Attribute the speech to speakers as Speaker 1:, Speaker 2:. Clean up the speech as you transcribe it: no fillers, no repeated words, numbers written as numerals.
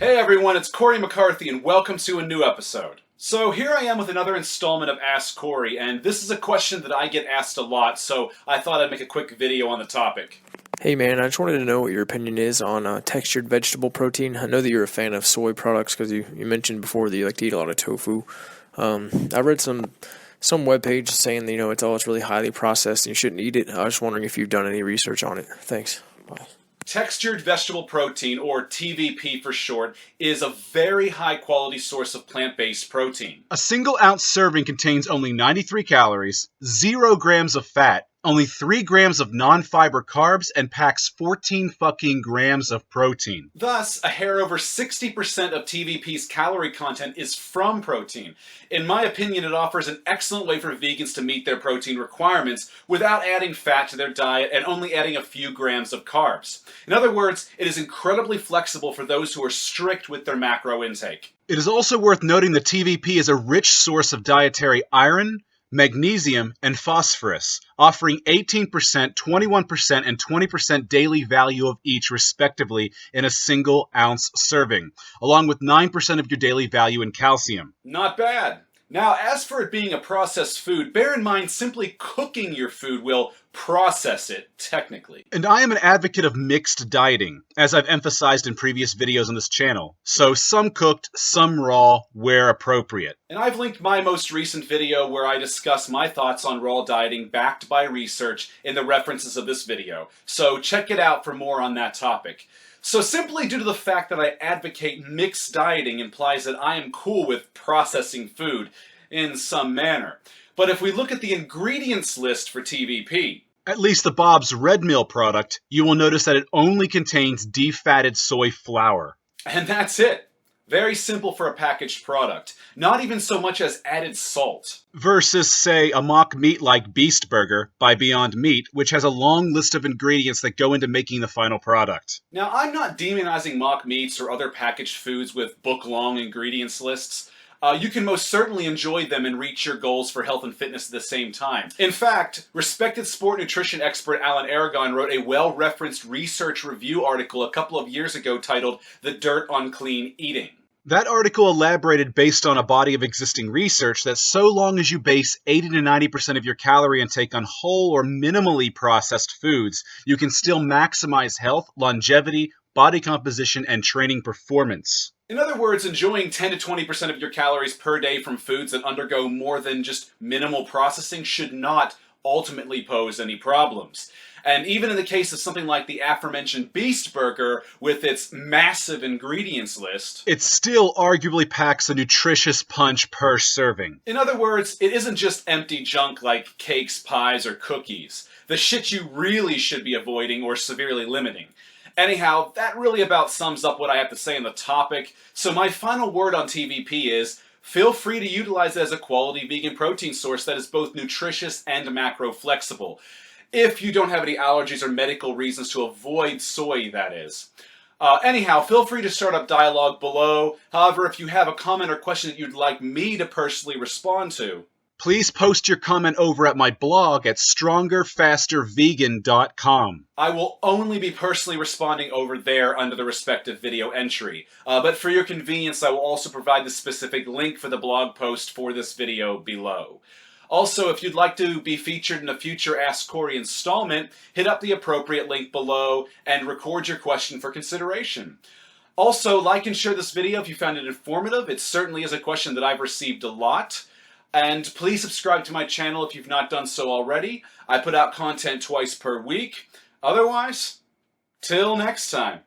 Speaker 1: Hey everyone, it's Cory McCarthy and welcome to a new episode. So here I am with another installment of Ask Cory, and this is a question that I get asked a lot, so I thought I'd make a quick video on the topic.
Speaker 2: Hey man, I just wanted to know what your opinion is on textured vegetable protein. I know that you're a fan of soy products because you mentioned before that you like to eat a lot of tofu. I read some webpage saying that, it's really highly processed and you shouldn't eat it. I was just wondering if you've done any research on it. Thanks. Bye.
Speaker 1: Textured vegetable protein, or TVP for short, is a very high quality source of plant-based protein.
Speaker 3: A single ounce serving contains only 93 calories, 0 grams of fat, only 3 grams of non-fiber carbs, and packs 14 fucking grams of protein.
Speaker 1: Thus, a hair over 60% of TVP's calorie content is from protein. In my opinion, it offers an excellent way for vegans to meet their protein requirements without adding fat to their diet and only adding a few grams of carbs. In other words, it is incredibly flexible for those who are strict with their macro intake.
Speaker 3: It is also worth noting that TVP is a rich source of dietary iron, magnesium, and phosphorus, offering 18%, 21%, and 20% daily value of each respectively in a single ounce serving, along with 9% of your daily value in calcium.
Speaker 1: Not bad. Now, as for it being a processed food, bear in mind simply cooking your food will process it, technically.
Speaker 3: And I am an advocate of mixed dieting, as I've emphasized in previous videos on this channel. So some cooked, some raw, where appropriate.
Speaker 1: And I've linked my most recent video where I discuss my thoughts on raw dieting backed by research in the references of this video. So check it out for more on that topic. So simply due to the fact that I advocate mixed dieting implies that I am cool with processing food in some manner. But if we look at the ingredients list for TVP,
Speaker 3: at least the Bob's Red Mill product, you will notice that it only contains defatted soy flour.
Speaker 1: And that's it. Very simple for a packaged product. Not even so much as added salt.
Speaker 3: Versus, say, a mock meat like Beast Burger by Beyond Meat, which has a long list of ingredients that go into making the final product.
Speaker 1: Now, I'm not demonizing mock meats or other packaged foods with book-long ingredients lists. You can most certainly enjoy them and reach your goals for health and fitness at the same time. In fact, respected sport nutrition expert Alan Aragon wrote a well-referenced research review article a couple of years ago titled "The Dirt on Clean Eating."
Speaker 3: That article elaborated based on a body of existing research that so long as you base 80 to 90% of your calorie intake on whole or minimally processed foods, you can still maximize health, longevity, body composition, and training performance.
Speaker 1: In other words, enjoying 10 to 20% of your calories per day from foods that undergo more than just minimal processing should not ultimately pose any problems. And even in the case of something like the aforementioned Beast Burger with its massive ingredients list,
Speaker 3: it still arguably packs a nutritious punch per serving.
Speaker 1: In other words, it isn't just empty junk like cakes, pies, or cookies. The shit you really should be avoiding or severely limiting. Anyhow, that really about sums up what I have to say on the topic. So my final word on TVP is, feel free to utilize it as a quality vegan protein source that is both nutritious and macro flexible. If you don't have any allergies or medical reasons to avoid soy, that is. Anyhow, feel free to start up dialogue below. However, if you have a comment or question that you'd like me to personally respond to,
Speaker 3: please post your comment over at my blog at strongerfastervegan.com.
Speaker 1: I will only be personally responding over there under the respective video entry. But for your convenience, I will also provide the specific link for the blog post for this video below. Also, if you'd like to be featured in a future Ask Cory installment, hit up the appropriate link below and record your question for consideration. Also, like and share this video if you found it informative. It certainly is a question that I've received a lot. And please subscribe to my channel if you've not done so already. I put out content twice per week. Otherwise, till next time.